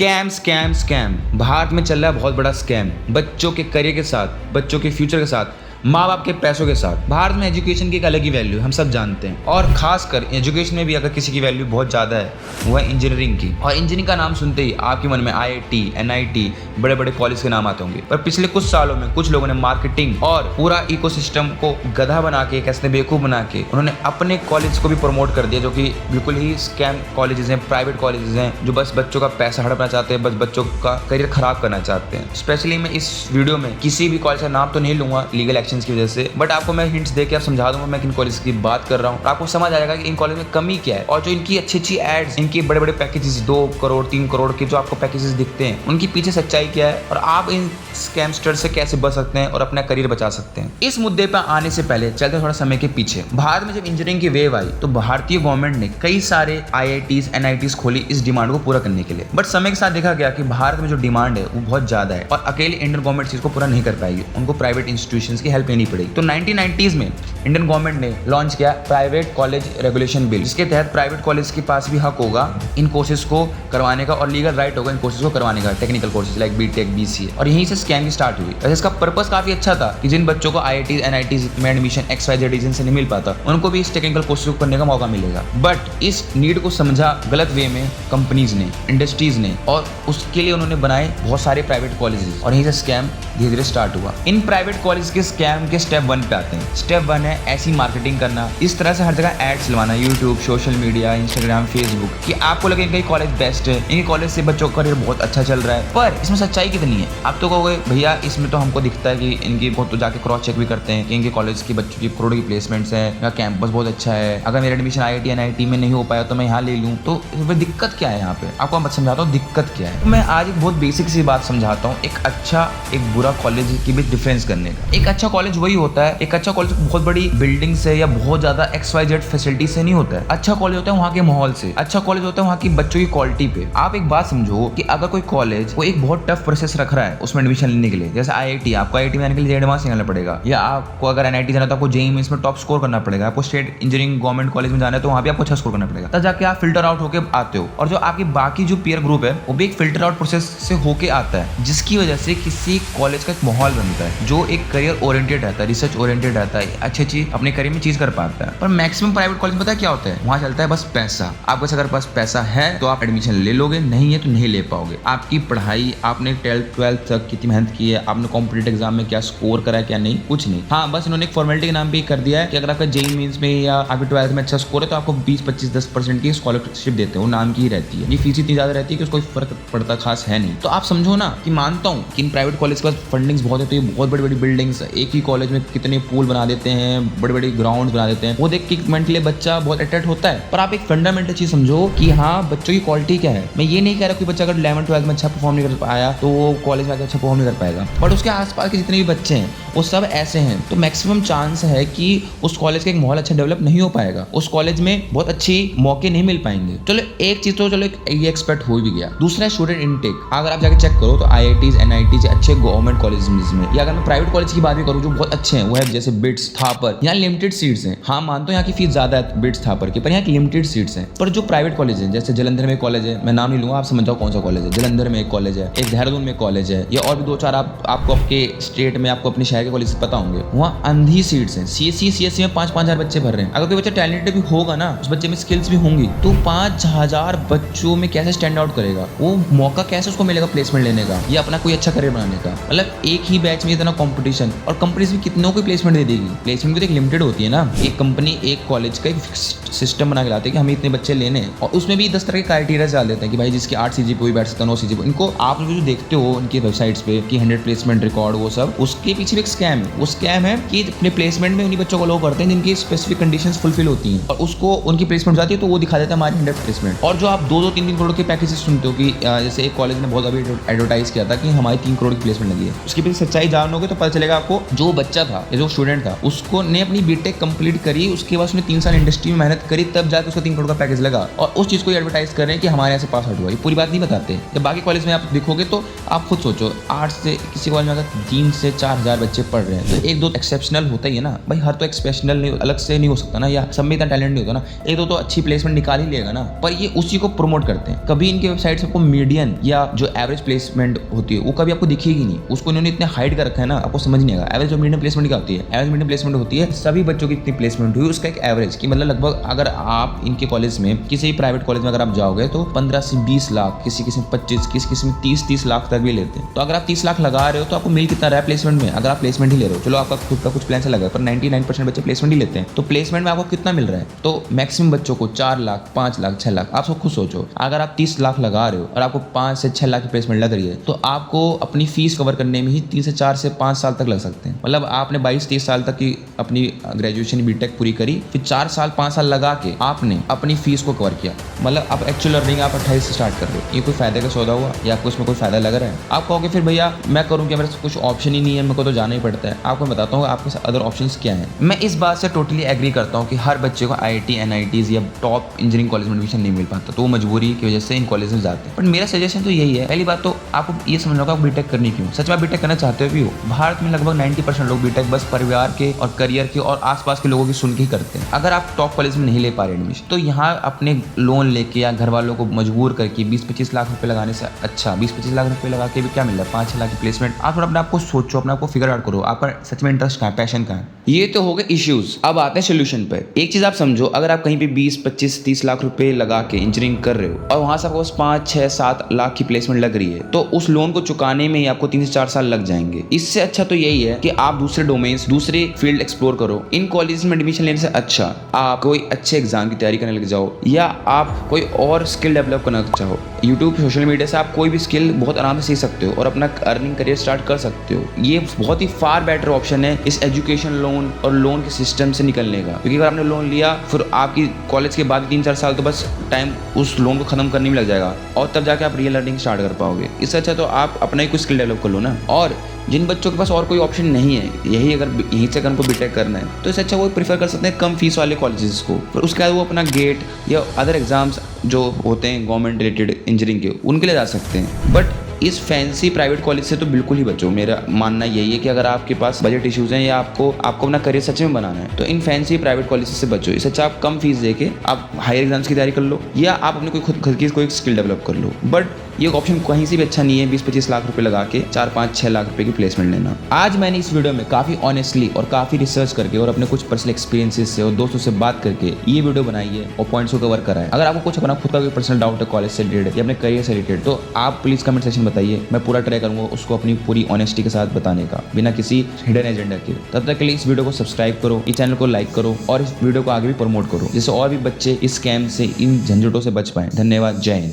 Scam scam scam Bharat में चल रहा है बहुत बड़ा स्कैम। बच्चों के करियर के साथ, बच्चों के फ्यूचर के साथ, माँ बाप के पैसों के साथ। भारत में एजुकेशन की एक अलग ही वैल्यू है, हम सब जानते हैं। और खासकर एजुकेशन में भी अगर किसी की वैल्यू बहुत ज़्यादा है वो है इंजीनियरिंग की। और इंजीनियरिंग का नाम सुनते ही आपके मन में IIT, NIT, बड़े बड़े कॉलेज के नाम आते होंगे। पर पिछले कुछ सालों में कुछ लोगों ने मार्केटिंग और पूरा इकोसिस्टम को गधा बना के, कैसे बेवकूफ़ बना के उन्होंने अपने कॉलेज को भी प्रमोट कर दिया, जो कि बिल्कुल ही स्कैम कॉलेजेस हैं, प्राइवेट कॉलेजेस हैं, जो बस बच्चों का पैसा हड़पना चाहते हैं, बस बच्चों का करियर खराब करना चाहते हैं। स्पेशली मैं इस वीडियो में किसी भी कॉलेज का नाम तो नहीं लूंगा लीगल एक्शन की वजह से, बट आपको मैं हिंट्स देके आप समझा दूंगा मैं किन कॉलेज की बात कर रहा हूँ। आपको समझ आएगा कि इन कॉलेज में कमी क्या है, और जो इनकी अच्छी अच्छी एड्स, इनके बड़े बड़े पैकेजेस 2 करोड़ 3 करोड़ के जो आपको पैकेजेस दिखते हैं, उनके पीछे सच्चाई क्या है और आप इन स्कैमस्टर से कैसे बच सकते हैं और अपना करियर बचा सकते हैं। इस मुद्दे पर आने से पहले चलते थोड़ा समय के पीछे। भारत में जब इंजीनियरिंग की वेव आई तो भारतीय गवर्नमेंट ने कई सारे IITs, NITs खोली इस डिमांड को पूरा करने के लिए। बट समय के साथ देखा गया कि भारत में जो डिमांड है वो बहुत ज्यादा है और अकेले इंडियन गवर्नमेंट चीज को पूरा नहीं कर पाएगी, उनको प्राइवेट इंस्टीट्यूशंस की हेल्प लेनी पड़ेगी। तो 1990s में इंडियन गवर्नमेंट ने लॉन्च किया प्राइवेट कॉलेज रेगुलेशन बिल, जिसके तहत प्राइवेट कॉलेज के पास भी हक होगा इन कोर्सेज को करवाने का और लीगल राइट होगा इन कोर्सेज को करवाने का, technical courses like BTech, BCA। और यहीं से स्कैम की स्टार्ट हुई। वैसे इसका पर्पस काफी अच्छा था कि जिन बच्चों को IITs, NITs में एडमिशन XYZ रीजन से नहीं मिल पाता, उनको भी इस टेक्निकल कोर्सेज को करने का मौका मिलेगा। बट इस नीड को समझा गलत वे में कंपनीज ने, इंडस्ट्रीज ने, और उसके लिए उन्होंने बनाए बहुत सारे प्राइवेट कॉलेजेस, और यहीं से स्कैम धीरे धीरे स्टार्ट हुआ। इन प्राइवेट कॉलेज के स्कैम के स्टेप 1 पे आते हैं। स्टेप 1 है ऐसी मार्केटिंग करना, इस तरह से हर जगह एड्स चलवाना, YouTube, social media, Instagram, Facebook, कि आपको लगे इनका कॉलेज बेस्ट है, इनके कॉलेज से बच्चों का करियर बहुत अच्छा चल रहा है। पर इसमें सच्चाई कितनी है? आप तो कहोगे भैया इसमें तो हमको दिखता है कि इनकी बहुत, तो जाके क्रॉस चेक भी करते हैं कि इनके कॉलेज के बच्चों की करोड़ों की प्लेसमेंट्स है, या कैंपस बहुत अच्छा है, अगर मेरा एडमिशन IIT, NIT में नहीं हो पाया तो मैं यहाँ ले लूँ। तो दिक्कत क्या है यहाँ पे? आपको मैं समझाता हूँ दिक्कत क्या है। मैं आज एक बहुत बेसिक सी बात समझाता हूँ, एक अच्छा एक बुरा कॉलेज की भी डिफरेंस करने का। एक अच्छा कॉलेज वही होता है, एक अच्छा कॉलेज बहुत बड़ी बिल्डिंग से या बहुत ज्यादा XYZ फैसिलिटी से नहीं होता है। अच्छा कॉलेज होता है वहाँ के माहौल से, अच्छा कॉलेज होता है वहाँ की बच्चों की क्वालिटी पे। आप एक बात समझो कि अगर कोई कॉलेज वो एक बहुत टफ प्रोसेस रख रहा है उसमें एडमिशन लेने के लिए, जैसे IIT, आपको IIT में आने के लिए एडवांस निकालना पड़ेगा, या आपको अगर NIT जाना तो आपको JEE में इसमें टॉप स्कोर करना पड़ेगा, आपको स्टेट इंजीनियरिंग गवर्नमेंट कॉलेज में जाना है तो वहाँ भी आपको अच्छा स्कोर करना पड़ेगा, तब जाके आप फिल्टर आउट होकर आते हो। और जो आपकी बाकी जो पीयर ग्रुप है वो भी एक फिल्टर आउट प्रोसेस से होके आता है, जिसकी वजह से किसी कॉलेज का एक माहौल बनता है जो एक करियर ओरिएंटेड रहता है, रिसर्च ओरिएंटेड रहता है, अच्छी अपने करियर में चीज कर पाता है। पर मैक्सिमम प्राइवेट कॉलेज में पता है क्या होता है? वहाँ चलता है बस पैसा। आपके अगर पास पैसा है तो आप एडमिशन ले लोगे, नहीं है तो नहीं ले पाओगे। आपकी पढ़ाई, आपने 12th तक कितनी मेहनत की है, आपने कॉम्पिटिटिव एग्जाम में क्या स्कोर करा है क्या नहीं, कुछ नहीं। हाँ, बस इन्होंने एक फॉर्मेलिटी के नाम पे कर दिया है कि अगर आपका JEE मेंस में या आपके 12th में अच्छा स्कोर है तो आपको 20-25-10% की स्कॉलरशिप देते हैं, वो नाम की ही रहती है। ये फीस इतनी ज्यादा रहती है कि उसको कोई फर्क पड़ता खास है नहीं। तो आप समझो ना कि मानता हूँ कि इन प्राइवेट कॉलेज के पास फंडिंग्स बहुत है, तो ये बहुत बड़ी बड़ी बिल्डिंग्स, एक ही कॉलेज में कितने पूल बना देते हैं, बड़े बड़े ग्राउंड बना देते हैं, वो देख के मेंटली बच्चा बहुत अट्रैक्ट होता है। पर आप एक फंडामेंटल चीज समझो कि हाँ, बच्चों की क्वालिटी क्या है। मैं ये नहीं कह रहा कि बच्चा अगर 11th-12th में अच्छा परफॉर्म नहीं कर पाया तो वो कॉलेज में आकर अच्छा परफॉर्म नहीं कर पाएगा, बट उसके आसपास के जितने भी बच्चे हैं वो सब ऐसे हैं, तो मैक्सिमम चांस है कि उस कॉलेज का एक माहौल अच्छा डेवलप नहीं हो पाएगा, उस कॉलेज में बहुत अच्छी मौके नहीं मिल पाएंगे। चलो एक चीज तो चलो ये एक्सपेक्ट हो भी गया। दूसरा है स्टूडेंट इनटेक। अगर आप जाके चेक करो तो IITs, NITs अच्छे गवर्नमेंट कॉलेज में, या अगर मैं प्राइवेट कॉलेज की बात भी करूँ जो बहुत अच्छे हैं, वो है जैसे बिट्स, थापर, यहाँ लिमिटेड सीट्स हैं। हाँ, मानता हूँ यहाँ की फीस ज्यादा है बिट्स, थापर की, पर यहाँ की लिमिटेड सीट्स हैं। पर जो प्राइवेट कॉलेज है, जैसे जलंधर में कॉलेज है, मैं नाम नहीं लूंगा, आप समझ जाओ कौन सा कॉलेज है। जलंधर में एक कॉलेज है, एक देहरादून में कॉलेज है, या और भी 2-4 आपको आपके स्टेट में, आपको अपने शहर के कॉलेज पता होंगे। वहाँ अंधी सीट्स हैं। CSE में 5-5 हजार बच्चे भर रहे हैं। अगर कोई बच्चा टैलेंटेड भी होगा ना, उस बच्चे में स्किल्स भी होंगी, तो 5,000 बच्चों में कैसे स्टैंड आउट करेगा? वो मौका कैसे उसको मिलेगा प्लेसमेंट लेने का या अपना कोई अच्छा करियर बनाने का? मतलब एक ही बैच में इतना कॉम्पिटिशन, और कंपनीज भी कितनों को प्लेसमेंट दे देगी। प्लेसमेंट भी तो एक लिमिटेड होती है ना। एक कंपनी एक कॉलेज का एक फिक्स्ड सिस्टम बना के लाते हैं कि हमें इतने बच्चे लेने हैं, और उसमें भी 10 तरह के क्राइटेरिया डाल देते हैं कि भाई जिसके 8 CGPA भी बैठ सकता है, 9 CGPA। इनको आप लोग जो देखते हो उनकी वेबसाइट्स पे कि 100 प्लेसमेंट रिकॉर्ड, वो सब उसके पीछे भी एक स्कैम है। वो स्कैम है कि अपने प्लेसमेंट में उन्हीं बच्चों को लो करते हैं जिनकी स्पेसिफिक कंडीशंस फुलफिल होती हैं, और उसको उनकी प्लेसमेंट जाती है तो वो दिखा देता है हमारी 100 प्लेसमेंट। और जो आप 2-3 करोड़ के पैकेजेस सुनते हो कि जैसे एक कॉलेज ने बहुत अभी एडवर्टाइज किया था कि हमारी 3 करोड़ की प्लेसमेंट लगी है, उसके पीछे सच्चाई जानोगे तो पता चलेगा आपको। जो बच्चा था, जो स्टूडेंट था, उसको ने अपनी बीटेक कंप्लीट करी, उसके बाद उसने 3 साल इंडस्ट्री में मेहनत करी, तब जाकर उसको 3 करोड़ का पैकेज लगा, और उस चीज़ को एडवर्टाइज कर रहे हैं कि हमारे यहाँ से पास आउट हुआ। ये पूरी बात नहीं बताते। जब बाकी कॉलेज में आप देखोगे तो आप खुद सोचो, आर्ट्स से किसी कॉलेज में अगर 3 से 4 हज़ार बच्चे पढ़ रहे हैं तो 1-2 एक्सेप्शनल होता ही है ना भाई। हर तो एक्सेप्शनल नहीं, अलग से नहीं हो सकता ना, या सब में इतना टैलेंट नहीं होता ना। 1-2 तो अच्छी प्लेसमेंट निकाल ही लेगा ना। पर ये उसी को प्रमोट करते हैं। कभी इनके वेबसाइट से आपको मीडियन या जो एवरेज प्लेसमेंट होती है वो कभी आपको दिखेगी नहीं। उसको इन्होंने इतने हाइड कर रखा है ना, आपको समझ नहीं आएगा। एवरेज और मीडियम प्लेसमेंट क्या होती है? एवरेज मीडियम प्लेसमेंट होती है सभी बच्चों की इतनी प्लेसमेंट हुई, उसका एक एवरेज की मतलब लगभग अगर आप इनके कॉलेज में किसी भी प्राइवेट कॉलेज में अगर आप जाओगे तो 15 से 20 लाख, किसी में 25, किसी में 30 लाख तक भी लेते हैं। तो अगर आप 30 लाख लगा रहे हो तो आपको मिल कितना रहा है प्लेसमेंट में? अगर आप प्लेसमेंट ही ले रहे हो, चलो आपका खुद का कुछ प्लान से लगा, पर 99% बच्चे प्लेसमेंट ही लेते हैं। तो प्लेसमेंट में आपको कितना मिल रहा है? तो मैक्सिमम बच्चों को 4 लाख, 5 लाख, 6 लाख। आप सब खुद सोचो, अगर आप 30 लाख लगा रहे हो और आपको 5 से 6 लाख की प्लेसमेंट लग रही है तो आपको अपनी फीस कवर करने में ही 3 से 4 से 5 साल तक लग सकते हैं। मतलब आपने 22-23 साल तक की अपनी ग्रेजुएशन बीटेक पूरी करी, फिर 4 साल 5 साल लगा के आपने अपनी फीस को कवर किया। मतलब आप एक्चुअल अर्निंग आप 28 से स्टार्ट कर रहे हो। ये कोई फायदे का सौदा हुआ या आपको इसमें कोई फायदा लग रहा है? आप कहोगे फिर भैया मैं करूँ क्या, मेरे कुछ ऑप्शन ही नहीं है, मेरे को तो जाना ही पड़ता है। आपको बताता हूँ आपके अदर ऑप्शंस क्या हैं। मैं इस बात से टोटली एग्री करता हूँ कि हर बच्चे को IIT, NITs या टॉप इंजीनियरिंग कॉलेज में एडमिशन नहीं मिल पाता, तो वो मजबूरी की वजह से इन कॉलेज में जाते हैं। बट मेरा सजेशन तो यही है, पहली बात तो आपको ये समझना होगा बीटेक करनी क्यों। सच में बीटेक करना चाहते भी हो? भारत में लगभग 90% लोग बीटेक बस परिवार के और करियर के और आसपास के लोगों की सुन के ही करते हैं। अगर आप टॉप कॉलेज में नहीं ले पा रहे एडमिशन तो यहाँ अपने लोन लेके या घर वालों को मजबूर करके 20-25 लाख रुपए लगाने से अच्छा 20-25 लाख रुपए लगा के भी क्या मिल रहा है? 5-6 लाख की प्लेसमेंट। आप थोड़ा अपने आपको सोचो, अपने आपको फिगर आउट करो, आपका सच में इंटरेस्ट कहाँ है, पैशन कहाँ है। ये तो हो गए इश्यूज। अब आते हैं सोल्यूशन पे। एक चीज आप समझो, अगर आप कहीं पे 20-25-30 लाख रुपए लगा के इंजीनियरिंग कर रहे हो और वहां से आपको 5-6-7 लाख की प्लेसमेंट लग रही है तो उस लोन को चुकाने में ही आपको 3 से 4 साल लग जाएंगे। इससे अच्छा तो यही है कि आप दूसरे डोमेन्स, दूसरे फील्ड एक्सप्लोर करो। इन कॉलेज में एडमिशन लेने से अच्छा आप कोई अच्छे एग्जाम की तैयारी करने लग जाओ, या आप कोई और स्किल डेवलप करना चाहो। यूट्यूब, सोशल मीडिया से आप कोई भी स्किल बहुत आराम से सीख सकते हो और अपना अर्निंग करियर स्टार्ट कर सकते हो। ये बहुत ही फार बेटर ऑप्शन है इस एजुकेशन लोन और लोन के सिस्टम से निकलने का। क्योंकि अगर आपने लोन लिया फिर आपकी कॉलेज के बाद 3-4 साल तो बस टाइम उस लोन को खत्म करने में लग जाएगा और तब जाके आप रियल अर्निंग स्टार्ट कर पाओगे। इससे अच्छा तो आप अपना ही कुछ स्किल डेवलप कर लो ना। और जिन बच्चों के पास और कोई ऑप्शन नहीं है, यहीं से उनको बीटेक करना है, तो इससे अच्छा वो प्रीफर कर सकते हैं कम फीस वाले कॉलेजेस को। फिर उसके बाद वो अपना गेट या अदर एग्जाम्स जो होते हैं गवर्नमेंट रिलेटेड इंजीनियरिंग के, उनके लिए जा सकते हैं। बट इस फैंसी प्राइवेट कॉलेज से तो बिल्कुल ही बचो। मेरा मानना यही है कि अगर आपके पास बजट इश्यूज हैं या आपको अपना करियर सच में बनाना है तो इन फैंसी प्राइवेट कॉलेज से बचो। इससे अच्छा आप कम फीस देके आप हायर एग्जाम्स की तैयारी कर लो या आप अपने कोई खुद की कोई स्किल डेवलप कर लो। बट ये ऑप्शन कहीं से भी अच्छा नहीं है 20-25 लाख रुपए लगा के 4-5-6 लाख रुपए की प्लेसमेंट लेना। आज मैंने इस वीडियो में काफी ऑनेस्टली और काफी रिसर्च करके और अपने कुछ पर्सनल एक्सपीरियंसेस से और दोस्तों से बात करके ये वीडियो बनाई है और पॉइंट्स को कवर करा है। अगर आपको कुछ अपना खुद का कोई पर्सनल डाउट है कॉलेज से रिलेटेड या अपने करियर से रिलेटेड तो आप प्लीज कमेंट सेक्शन बताइए। मैं पूरा ट्राई करूंगा उसको अपनी पूरी ऑनेस्टी के साथ बताने का, बिना किसी हिडन एजेंडा के। तब तक के लिए इस वीडियो को सब्सक्राइब करो, इस चैनल को लाइक करो और इस वीडियो को आगे भी प्रमोट करो जिससे और भी बच्चे इस स्कैम से, इन झंझटों से बच पाएं। धन्यवाद। जय हिंद।